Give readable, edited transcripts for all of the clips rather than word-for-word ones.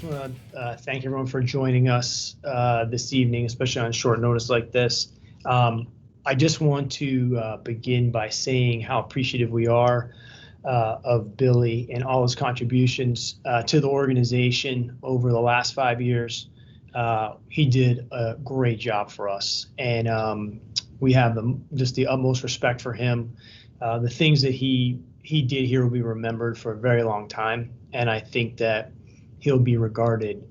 want to thank everyone for joining us this evening, especially on short notice like this. I just want to begin by saying how appreciative we are of Billy and all his contributions to the organization over the last 5 years. He did a great job for us, and we have just the utmost respect for him. The things that he did here will be remembered for a very long time, and I think that he'll be regarded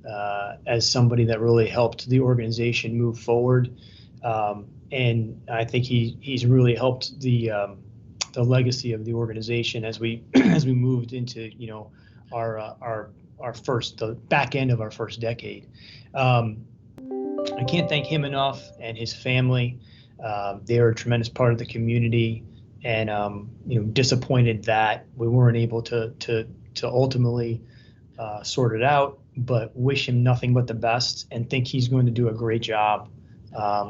as somebody that really helped the organization move forward. And I think he's really helped the legacy of the organization as we moved into our the back end of our first decade. I can't thank him enough, and his family. They are a tremendous part of the community, and disappointed that we weren't able to ultimately sort it out, but wish him nothing but the best and think he's going to do a great job,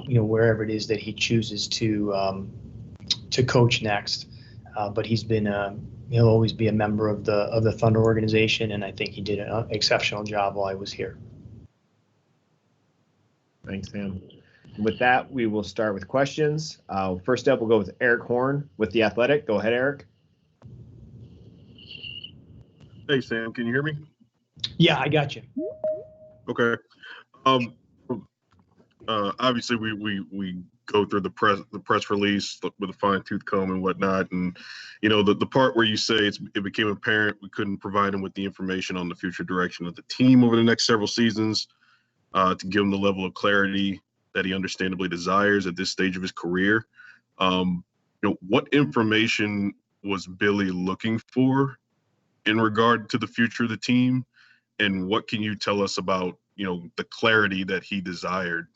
wherever it is that he chooses to coach next. But he'll always be a member of the Thunder organization, and I think he did an exceptional job while I was here. Thanks, Sam. With that, we will start with questions. First up, we'll go with Eric Horn with The Athletic. Go ahead, Eric. Hey, Sam, can you hear me? Yeah, I got you. Okay. Obviously, we go through the press release with a fine-tooth comb and whatnot, and the part where you say it became apparent we couldn't provide him with the information on the future direction of the team over the next several seasons to give him the level of clarity that he understandably desires at this stage of his career. What information was Billy looking for in regard to the future of the team, and what can you tell us about the clarity that he desired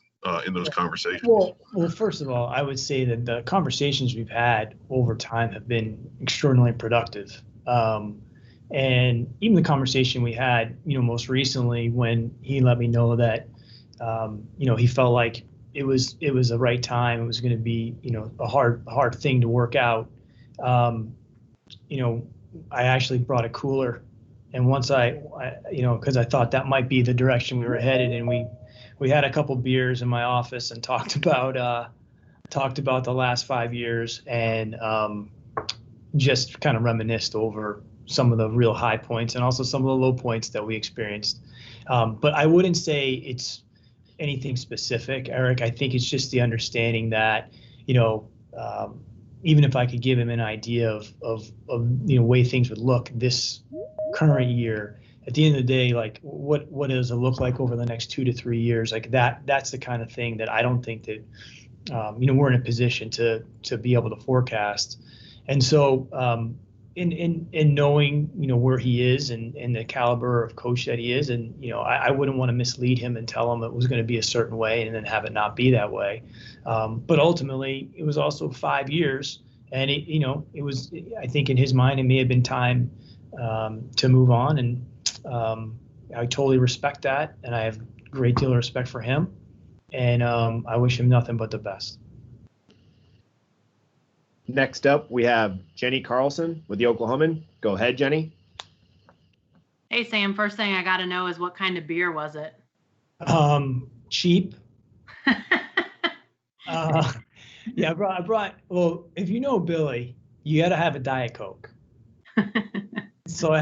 in those conversations? Well, first of all, I would say that the conversations we've had over time have been extraordinarily productive, and even the conversation we had most recently when he let me know that he felt like it was the right time, it was going to be a hard thing to work out. I actually brought a cooler, and once because I thought that might be the direction we were headed, and we had a couple beers in my office and talked about the last 5 years, and just kind of reminisced over some of the real high points and also some of the low points that we experienced. But I wouldn't say it's anything specific, Eric. I think it's just the understanding that even if I could give him an idea of way things would look this current year, at the end of the day, like what does it look like over the next 2 to 3 years? Like that's the kind of thing that I don't think that we're in a position to be able to forecast. And so in knowing where he is and the caliber of coach that he is, and I wouldn't want to mislead him and tell him it was going to be a certain way and then have it not be that way. But ultimately, it was also 5 years, and it was, I think in his mind, it may have been time to move on, and I totally respect that, and I have a great deal of respect for him, and I wish him nothing but the best. Next up, we have Jenny Carlson with the Oklahoman. Go ahead, Jenny. Hey, Sam. First thing I got to know is what kind of beer was it? Cheap. Yeah, I brought. Well, if you know Billy, you got to have a Diet Coke. So I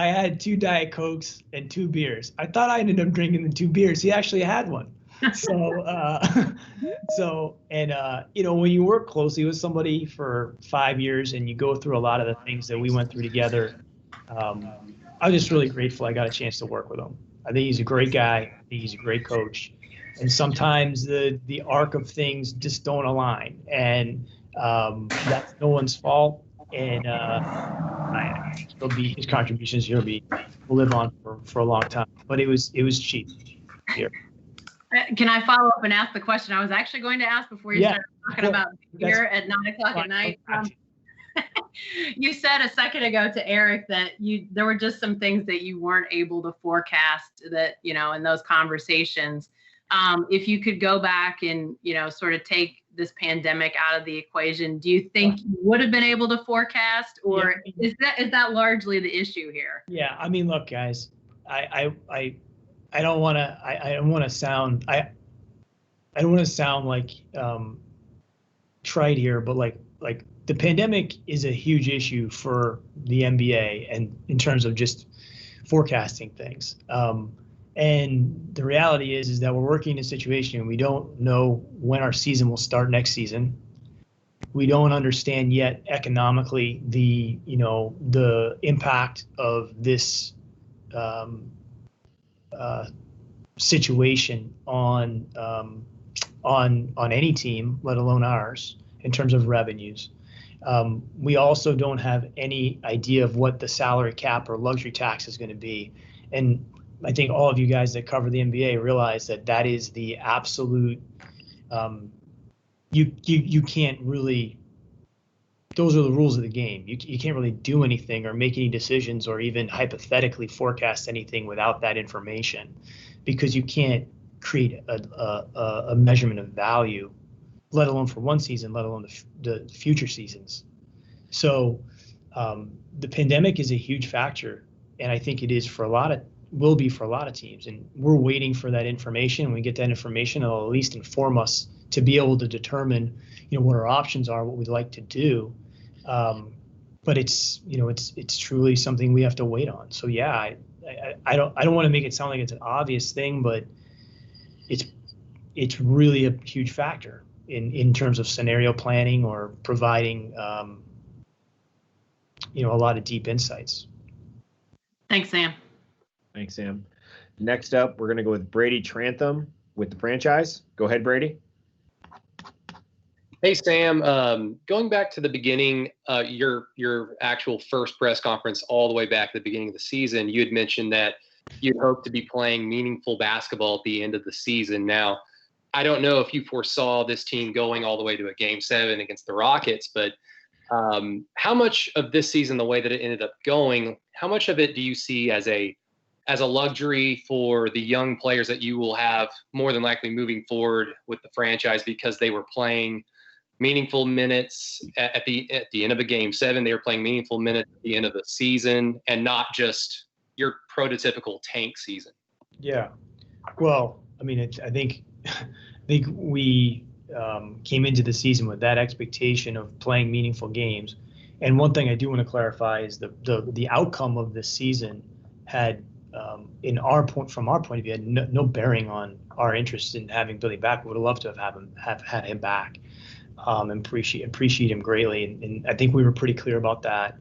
had 2 Diet Cokes and 2 beers. I thought I ended up drinking the 2 beers. He actually had one. When you work closely with somebody for 5 years and you go through a lot of the things that we went through together, I'm just really grateful I got a chance to work with him. I think he's a great guy. I think he's a great coach. And sometimes the arc of things just don't align, and that's no one's fault. And his contributions here will live on for a long time. But it was cheap here. Can I follow up and ask the question I was actually going to ask before you started talking about beer at 9 o'clock at night? You said a second ago to Eric that there were just some things that you weren't able to forecast that, in those conversations. If you could go back and, sort of take this pandemic out of the equation, do you think you would have been able to forecast, or is that largely the issue here? Yeah. I mean, look, guys, I don't want to I don't want to sound I don't want to sound like trite here, but like the pandemic is a huge issue for the NBA and in terms of just forecasting things. And the reality is that we're working in a situation and we don't know when our season will start next season. We don't understand yet economically the impact of this situation on any team, let alone ours, in terms of revenues. We also don't have any idea of what the salary cap or luxury tax is going to be. And I think all of you guys that cover the NBA realize that is the absolute, you can't really, those are the rules of the game. You can't really do anything or make any decisions or even hypothetically forecast anything without that information, because you can't create a measurement of value, let alone for one season, let alone the future seasons. So the pandemic is a huge factor, and I think it is will be for a lot of teams. And we're waiting for that information. When we get that information, it'll at least inform us to be able to determine, what our options are, what we'd like to do. But it's truly something we have to wait on. So yeah, I don't want to make it sound like it's an obvious thing, but it's really a huge factor in terms of scenario planning or providing a lot of deep insights. Thanks, Sam. Thanks, Sam. Next up, we're going to go with Brady Trantham with the franchise. Go ahead, Brady. Hey, Sam. Going back to the beginning, your actual first press conference all the way back to the beginning of the season, you had mentioned that you'd hope to be playing meaningful basketball at the end of the season. Now, I don't know if you foresaw this team going all the way to a Game 7 against the Rockets, but how much of this season, the way that it ended up going, how much of it do you see as a luxury for the young players that you will have more than likely moving forward with the franchise because they were playing meaningful minutes at the end of a Game 7? They were playing meaningful minutes at the end of the season and not just your prototypical tank season. Yeah. Well, I mean, I think we came into the season with that expectation of playing meaningful games. And one thing I do want to clarify is the outcome of this season had, from our point of view, had no bearing on our interest in having Billy back. We would have loved to have had him back, and appreciate him greatly. And I think we were pretty clear about that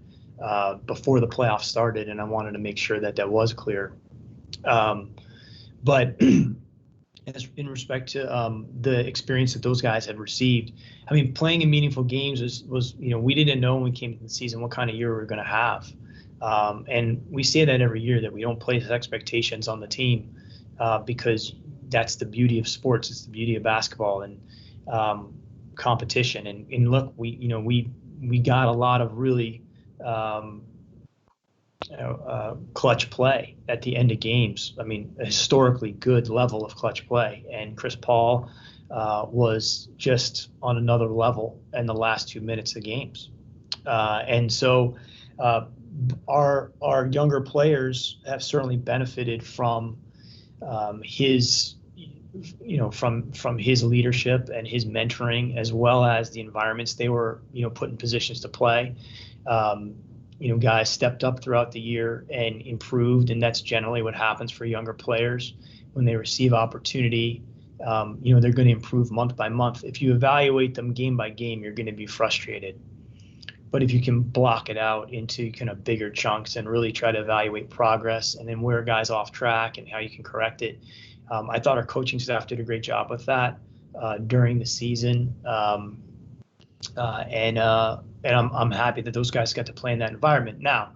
before the playoffs started, and I wanted to make sure that was clear. But as in respect to the experience that those guys had received, I mean, playing in meaningful games was we didn't know when we came to the season what kind of year we were going to have. And we say that every year, that we don't place expectations on the team because that's the beauty of sports. It's the beauty of basketball and competition. And look, we got a lot of really clutch play at the end of games. I mean, a historically good level of clutch play. And Chris Paul was just on another level in the last 2 minutes of games. And so our younger players have certainly benefited from his from his leadership and his mentoring, as well as the environments they were put in positions to play. Guys stepped up throughout the year and improved, and that's generally what happens for younger players when they receive opportunity. They're going to improve month by month. If you evaluate them game by game, you're going to be frustrated. But if you can block it out into kind of bigger chunks and really try to evaluate progress and then where a guy's off track and how you can correct it, I thought our coaching staff did a great job with that during the season. And I'm happy that those guys got to play in that environment. Now,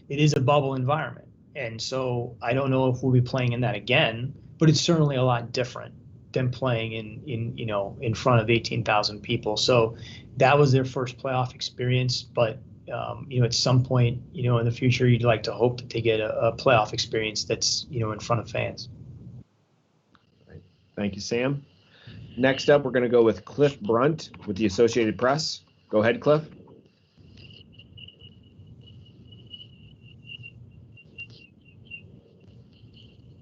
it is a bubble environment, and so I don't know if we'll be playing in that again, but it's certainly a lot different than playing in front of 18,000 people. So that was their first playoff experience, but at some point, in the future, you'd like to hope that they get a playoff experience that's, in front of fans. Right. Thank you, Sam. Next up, we're going to go with Cliff Brunt with the Associated Press. Go ahead, Cliff.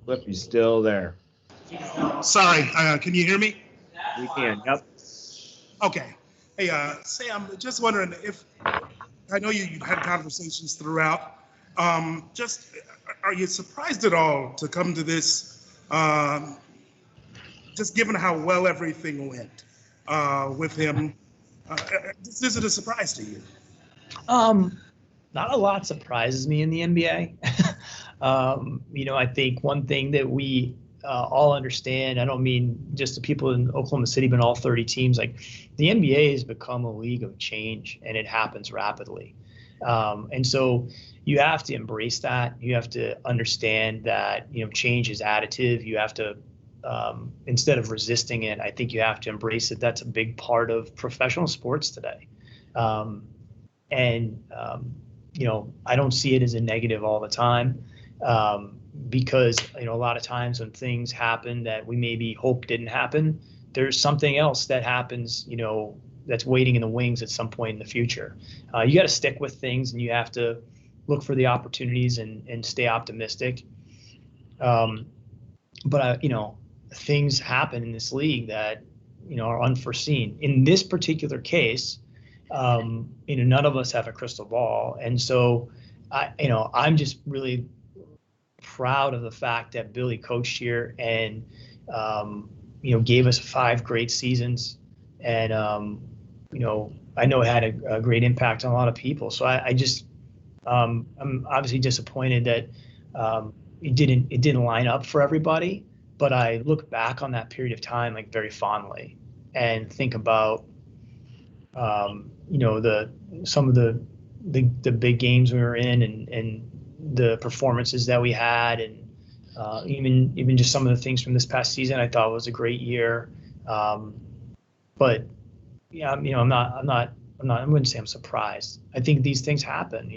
Cliff, you still there? Sorry, can you hear me? We can. Yep. Okay. Hey, Sam, just wondering if, I know you had conversations throughout. Just, are you surprised at all to come to this, just given how well everything went with him? Is it a surprise to you? Not a lot surprises me in the NBA. I think one thing that we all understand, I don't mean just the people in Oklahoma City, but all 30 teams, like the NBA has become a league of change and it happens rapidly. And so you have to embrace that. You have to understand that, change is additive. You have to, instead of resisting it, I think you have to embrace it. That's a big part of professional sports today. I don't see it as a negative all the time, because, a lot of times when things happen that we maybe hope didn't happen, there's something else that happens, that's waiting in the wings at some point in the future. You got to stick with things and you have to look for the opportunities and stay optimistic. But things happen in this league that, are unforeseen. In this particular case, none of us have a crystal ball. And so, I'm just really proud of the fact that Billy coached here and, gave us 5 great seasons. And, I know it had a great impact on a lot of people. So I'm obviously disappointed that it didn't line up for everybody. But I look back on that period of time like very fondly and think about some of the big games we were in and the performances that we had, and even just some of the things from this past season I thought was a great year. But yeah, I wouldn't say I'm surprised. I think these things happen,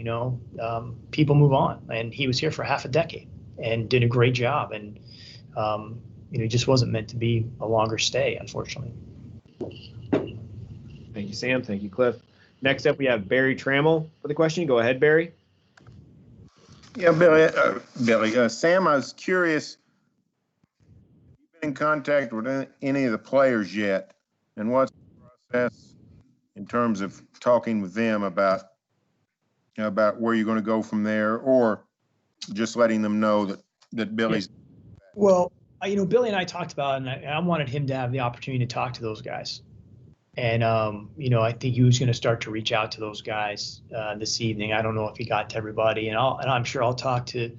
people move on, and he was here for half a decade and did a great job, and it just wasn't meant to be a longer stay, unfortunately. Thank you, Sam. Thank you, Cliff. Next up, we have Barry Trammell for the question. Go ahead, Barry. Yeah, Billy. Sam, I was curious, have you been in contact with any of the players yet? And what's the process in terms of talking with them about where you're going to go from there, or just letting them know that Billy's... Well, Billy and I talked about it, and I wanted him to have the opportunity to talk to those guys. And, I think he was going to start to reach out to those guys this evening. I don't know if he got to everybody, and I'm sure I'll talk to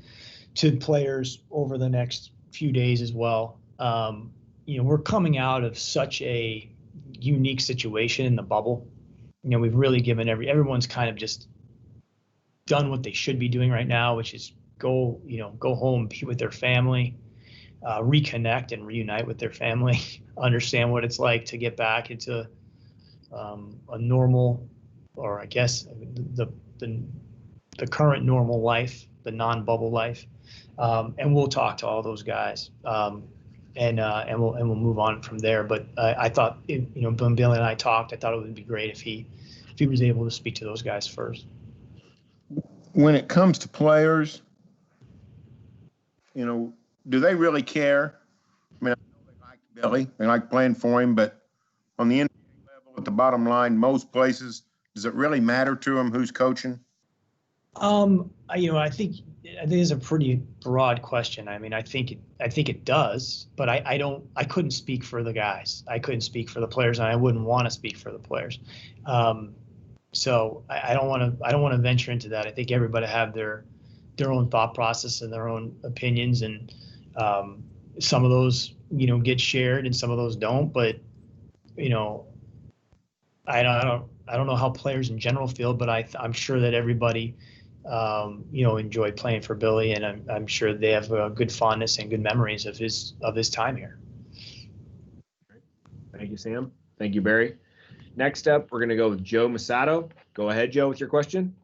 players over the next few days as well. We're coming out of such a unique situation in the bubble. We've really given everyone's kind of just done what they should be doing right now, which is go home, be with their family, reconnect and reunite with their family, understand what it's like to get back into a normal, or I guess the current normal life, the non-bubble life, and we'll talk to all those guys, and we'll move on from there. But I thought, when Billy and I talked, I thought it would be great if he was able to speak to those guys first. When it comes to players, do they really care? I mean, I know they like Billy, they like playing for him, but on the NBA level, at the bottom line, most places, does it really matter to them who's coaching? I think it's a pretty broad question. I mean, I think it does, but I couldn't speak for the guys. I couldn't speak for the players, and I wouldn't want to speak for the players. So I don't want to venture into that. I think everybody have their own thought process and their own opinions, and some of those get shared and some of those don't. But I don't know how players in general feel, but I'm sure that everybody enjoyed playing for Billy, and I'm sure they have a good fondness and good memories of his time here. Thank you, Sam. Thank you, Barry. Next up, we're going to go with Joe Masato. Go ahead, Joe, with your question.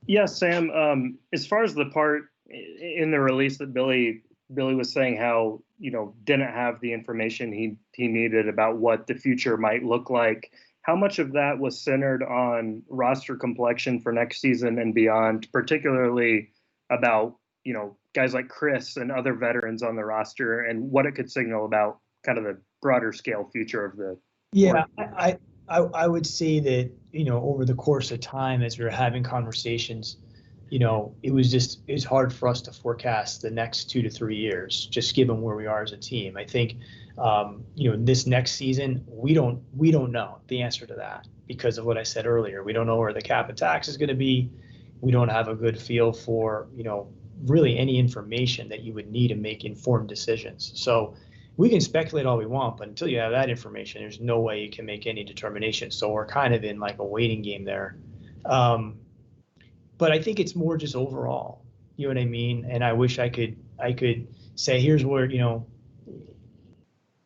Yes, Sam. As far as the part in the release that Billy was saying how didn't have the information he needed about what the future might look like, how much of that was centered on roster complexion for next season and beyond, particularly about guys like Chris and other veterans on the roster, and what it could signal about kind of the broader scale future of the. Yeah, I would say that, over the course of time, as we were having conversations, it's hard for us to forecast the next 2 to 3 years, just given where we are as a team. I think, this next season, we don't know the answer to that because of what I said earlier. We don't know where the cap and tax is going to be. We don't have a good feel for, really any information that you would need to make informed decisions. So we can speculate all we want, but until you have that information, there's no way you can make any determination. So we're kind of in like a waiting game there. But I think it's more just overall, you know what I mean? And I wish I could say, here's where,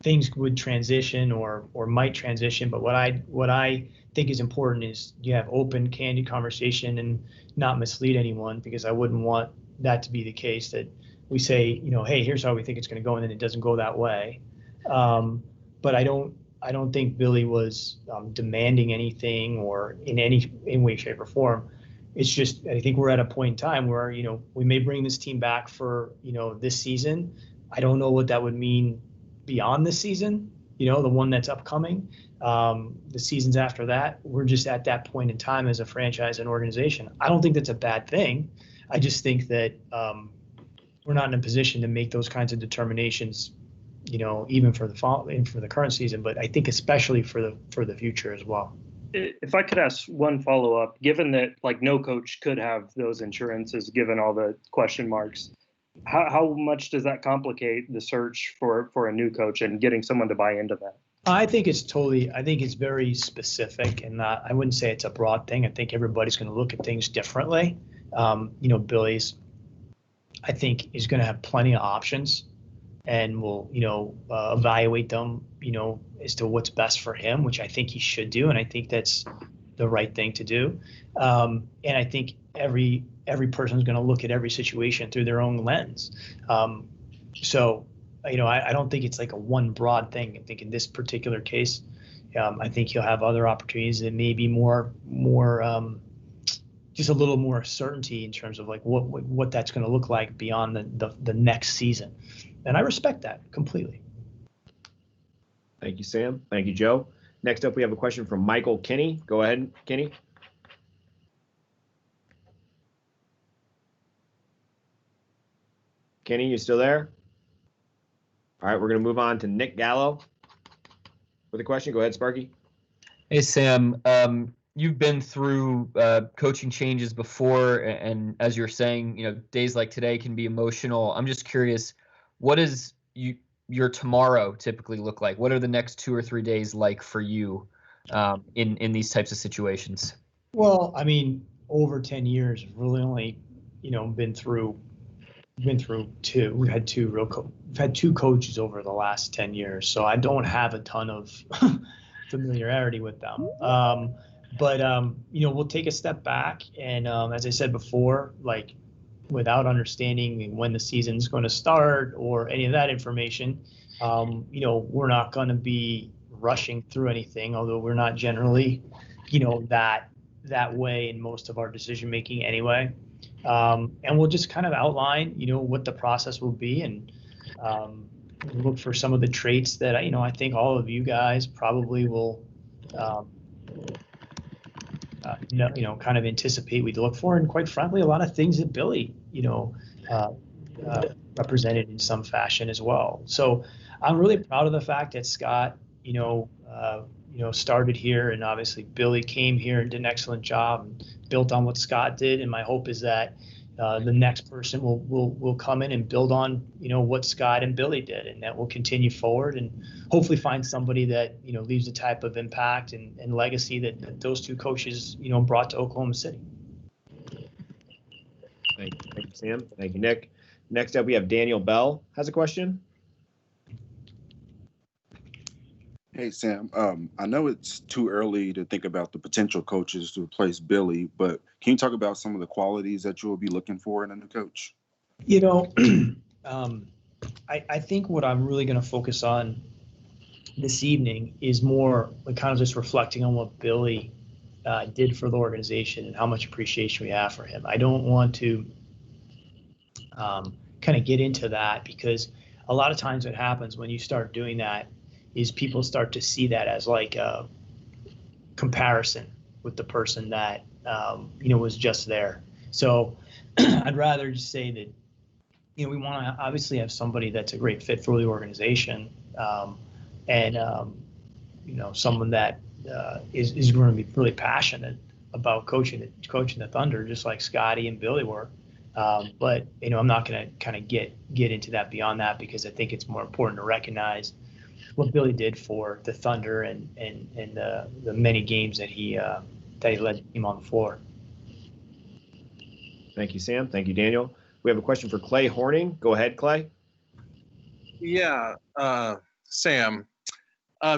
things would transition or might transition. But what I think is important is you have open, candid conversation and not mislead anyone, because I wouldn't want that to be the case, that we say, hey, here's how we think it's going to go, and then it doesn't go that way. But I don't think Billy was demanding anything or in any way, shape, or form. It's just, I think we're at a point in time where, we may bring this team back for, this season. I don't know what that would mean beyond this season, the one that's upcoming. The seasons after that, we're just at that point in time as a franchise and organization. I don't think that's a bad thing. I just think that we're not in a position to make those kinds of determinations, even for the current season, but I think especially for the future as well. If I could ask one follow-up, given that no coach could have those insurances, given all the question marks, how much does that complicate the search for a new coach and getting someone to buy into that? I think it's very specific, and I wouldn't say it's a broad thing. I think everybody's going to look at things differently. Billy's, I think, is going to have plenty of options, and will, evaluate them, as to what's best for him, which I think he should do. And I think that's the right thing to do. And I think every person's going to look at every situation through their own lens. So, I don't think it's like a one broad thing. I think in this particular case, I think he'll have other opportunities that may be more just a little more certainty in terms of like what that's going to look like beyond the next season. And I respect that completely. Thank you, Sam. Thank you, Joe. Next up, we have a question from Michael Kinney. Go ahead, Kinney. Kenny, you still there? All right, we're going to move on to Nick Gallo with a question. Go ahead, Sparky. Hey, Sam. You've been through coaching changes before, and as you're saying, days like today can be emotional. I'm just curious, what does your tomorrow typically look like? What are the next 2 or 3 days like for you in these types of situations? Well, I mean, over 10 years, we've really only, been through two. We've had two coaches over the last 10 years, so I don't have a ton of familiarity with them. But we'll take a step back, and as I said before, without understanding when the season's going to start or any of that information, we're not going to be rushing through anything, although we're not generally, that way in most of our decision making anyway. And we'll just kind of outline, what the process will be, and look for some of the traits that I think all of you guys probably will, kind of anticipate we'd look for, and quite frankly, a lot of things that Billy, represented in some fashion as well. So I'm really proud of the fact that Scott, started here, and obviously Billy came here and did an excellent job and built on what Scott did. And my hope is that the next person will come in and build on, what Scott and Billy did, and that will continue forward and hopefully find somebody that, leaves the type of impact and legacy that those two coaches, brought to Oklahoma City. Thank you, Sam. Thank you, Nick. Next up, we have Daniel Bell has a question. Hey, Sam. I know it's too early to think about the potential coaches to replace Billy, but can you talk about some of the qualities that you will be looking for in a new coach? I think what I'm really going to focus on this evening is more kind of just reflecting on what Billy did for the organization and how much appreciation we have for him. I don't want to, kind of get into that, because a lot of times what happens when you start doing that is people start to see that as like a comparison with the person that was just there. So I'd rather just say that we want to obviously have somebody that's a great fit for the organization, and someone that is going to be really passionate about coaching the Thunder, just like Scotty and Billy were. But I'm not going to kind of get into that beyond that, because I think it's more important to recognize what Billy did for the Thunder and the many games that he led the team on the floor. Thank you, Sam. Thank you, Daniel. We have a question for Clay Horning. Go ahead, Clay. Yeah, Sam,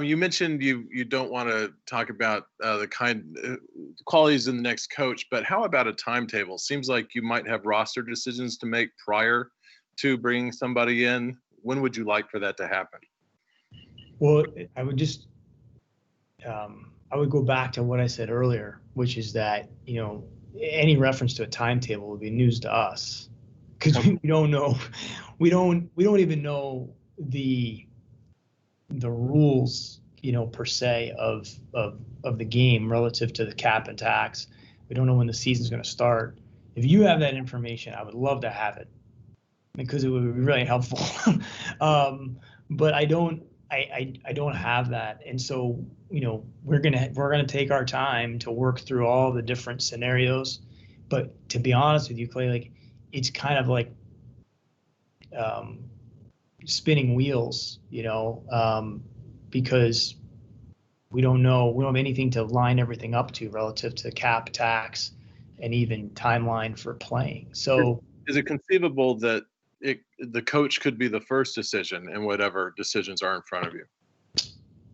you mentioned you don't want to talk about the qualities in the next coach, but how about a timetable? Seems like you might have roster decisions to make prior to bringing somebody in. When would you like for that to happen? Well, I would just I would go back to what I said earlier, which is that any reference to a timetable would be news to us, because we don't know, we don't even know the rules, per se of the game relative to the cap and tax. We don't know when the season's going to start. If you have that information, I would love to have it, because it would be really helpful. But I don't have that, and so we're gonna take our time to work through all the different scenarios. But to be honest with you, Clay, like, it's kind of like spinning wheels, because we don't have anything to line everything up to relative to cap, tax, and even timeline for playing. So is it conceivable that the coach could be the first decision in whatever decisions are in front of you?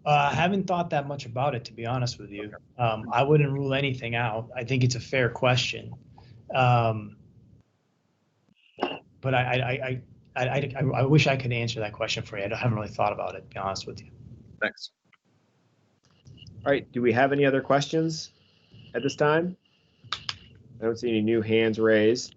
I haven't thought that much about it, to be honest with you. I wouldn't rule anything out. I think it's a fair question. But I wish I could answer that question for you. I haven't really thought about it, to be honest with you. Thanks. All right. Do we have any other questions at this time? I don't see any new hands raised.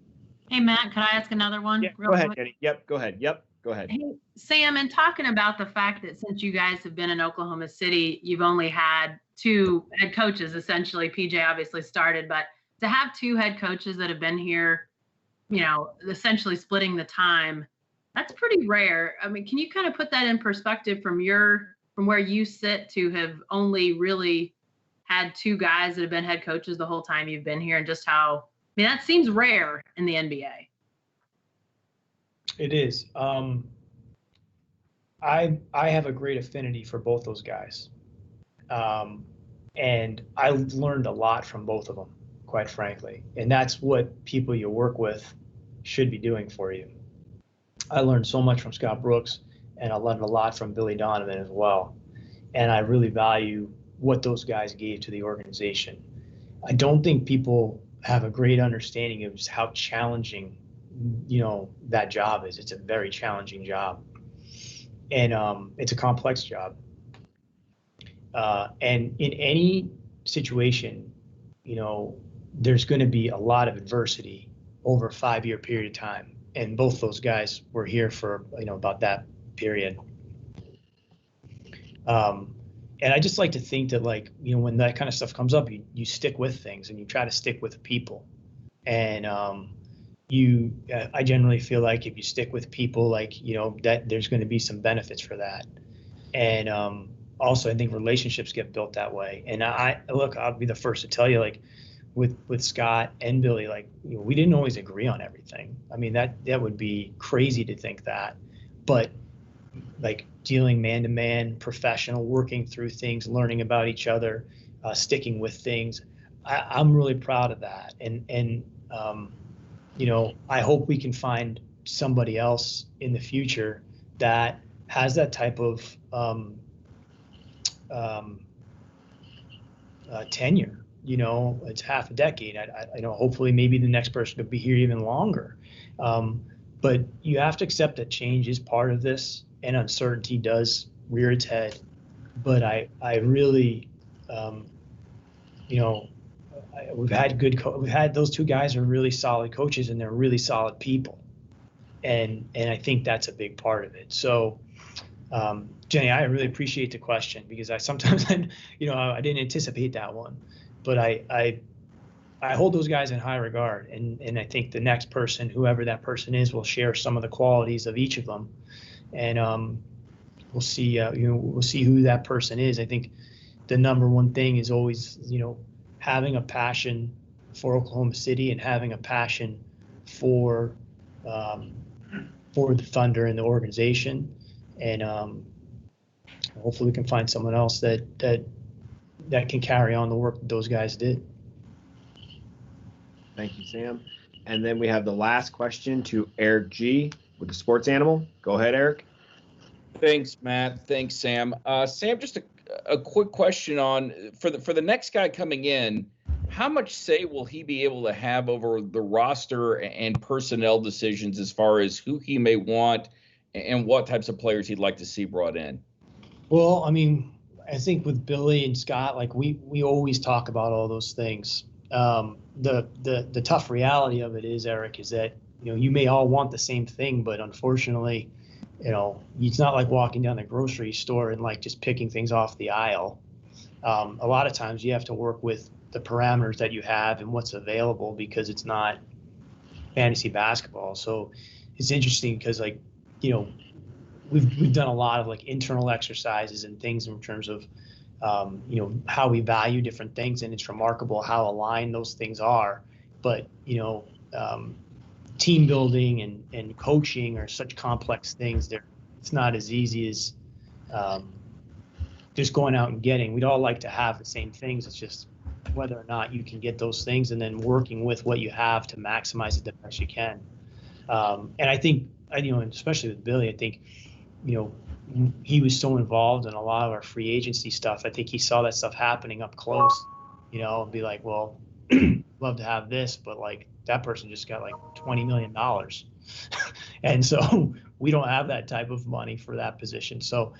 Hey, Matt, could I ask another one? Yeah, go ahead, Jenny. Yep, go ahead. Go ahead. Hey, Sam, and talking about the fact that since you guys have been in Oklahoma City, you've only had 2 head coaches, essentially. PJ obviously started, but to have 2 head coaches that have been here, essentially splitting the time, that's pretty rare. I mean, can you kind of put that in perspective from where you sit, to have only really had 2 guys that have been head coaches the whole time you've been here, and just how, that seems rare in the NBA. It is. I have a great affinity for both those guys. And I learned a lot from both of them, quite frankly. And that's what people you work with should be doing for you. I learned so much from Scott Brooks, and I learned a lot from Billy Donovan as well. And I really value what those guys gave to the organization. I don't think people have a great understanding of just how challenging, that job is. It's a very challenging job. And it's a complex job. And in any situation, there's going to be a lot of adversity over a 5-year period of time. And both those guys were here for, about that period. And I just like to think that, like, when that kind of stuff comes up, you stick with things, and you try to stick with people. And I generally feel like if you stick with people, like, that there's going to be some benefits for that. And also, I think relationships get built that way. And I'll be the first to tell you, like, with Scott and Billy, like, we didn't always agree on everything. I mean, that would be crazy to think that. But, like, dealing man-to-man, professional, working through things, learning about each other, sticking with things, I'm really proud of that. And I hope we can find somebody else in the future that has that type of tenure. It's half a decade. Hopefully maybe the next person could be here even longer. But you have to accept that change is part of this, and uncertainty does rear its head. But I really, we've had those 2 guys are really solid coaches, and they're really solid people. and I think that's a big part of it. So, Jenny, I really appreciate the question, because I sometimes, I didn't anticipate that one, but I hold those guys in high regard, and I think the next person, whoever that person is, will share some of the qualities of each of them, and we'll see. We'll see who that person is. I think the number one thing is always, having a passion for Oklahoma City and having a passion for the Thunder and the organization, and hopefully we can find someone else that can carry on the work that those guys did. Thank you, Sam. And then we have the last question to Eric G. with the Sports Animal. Go ahead, Eric. Thanks, Matt. Thanks, Sam. Sam, just a quick question on for the next guy coming in. How much say will he be able to have over the roster and personnel decisions as far as who he may want and what types of players he'd like to see brought in? Well, I mean, I think with Billy and Scott, like we always talk about all those things. The tough reality of it is, Eric, is that, you may all want the same thing, but unfortunately, it's not like walking down the grocery store and like just picking things off the aisle. A lot of times you have to work with the parameters that you have and what's available, because it's not fantasy basketball. So it's interesting because, like, we've done a lot of like internal exercises and things in terms of how we value different things, and it's remarkable how aligned those things are. But team building and coaching are such complex things. It's not as easy as just going out and getting. We'd all like to have the same things. It's just whether or not you can get those things, and then working with what you have to maximize it the best you can. And I think, and especially with Billy, I think, he was so involved in a lot of our free agency stuff. I think he saw that stuff happening up close, and be like, well, love to have this, but like that person just got like $20 million. And so we don't have that type of money for that position. So,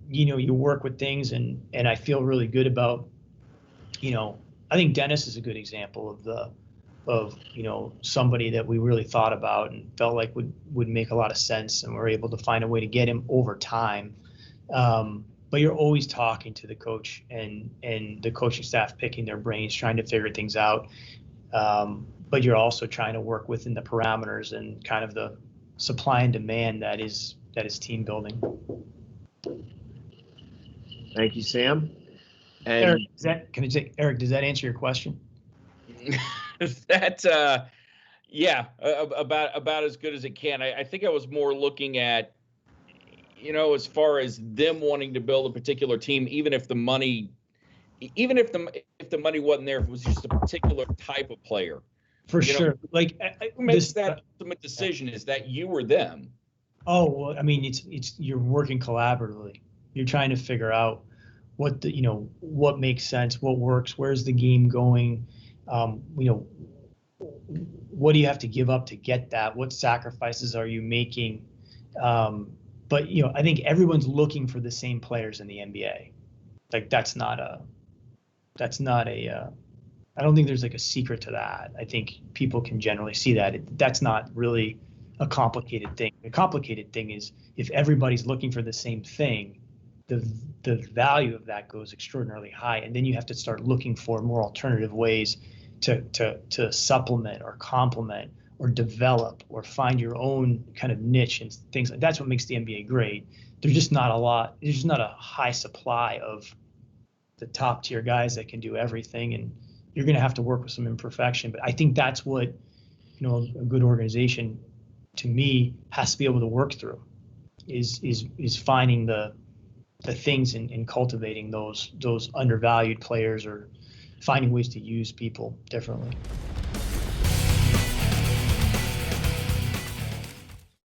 you work with things, and I feel really good about, I think Dennis is a good example of somebody that we really thought about and felt like would make a lot of sense, and we're able to find a way to get him over time. But you're always talking to the coach and the coaching staff, picking their brains, trying to figure things out. But you're also trying to work within the parameters and kind of the supply and demand that is team building. Thank you, Sam. And Eric, Eric, does that answer your question? That about as good as it can. I think I was more looking at, as far as them wanting to build a particular team, even if the money wasn't there, if it was just a particular type of player. For sure. Like, who makes that ultimate decision? Is that you or them? Oh, well, I mean, it's you're working collaboratively. You're trying to figure out what what makes sense, what works, where's the game going, what do you have to give up to get that? What sacrifices are you making? But I think everyone's looking for the same players in the NBA. Like that's not a I don't think there's like a secret to that. I think people can generally see that. That's not really a complicated thing. The complicated thing is if everybody's looking for the same thing, the value of that goes extraordinarily high, and then you have to start looking for more alternative ways to supplement or complement or develop or find your own kind of niche and things. That's what makes the NBA great. There's just not a high supply of the top tier guys that can do everything, and you're going to have to work with some imperfection. But I think that's what a good organization, to me, has to be able to work through is finding the things and cultivating those undervalued players, or finding ways to use people differently.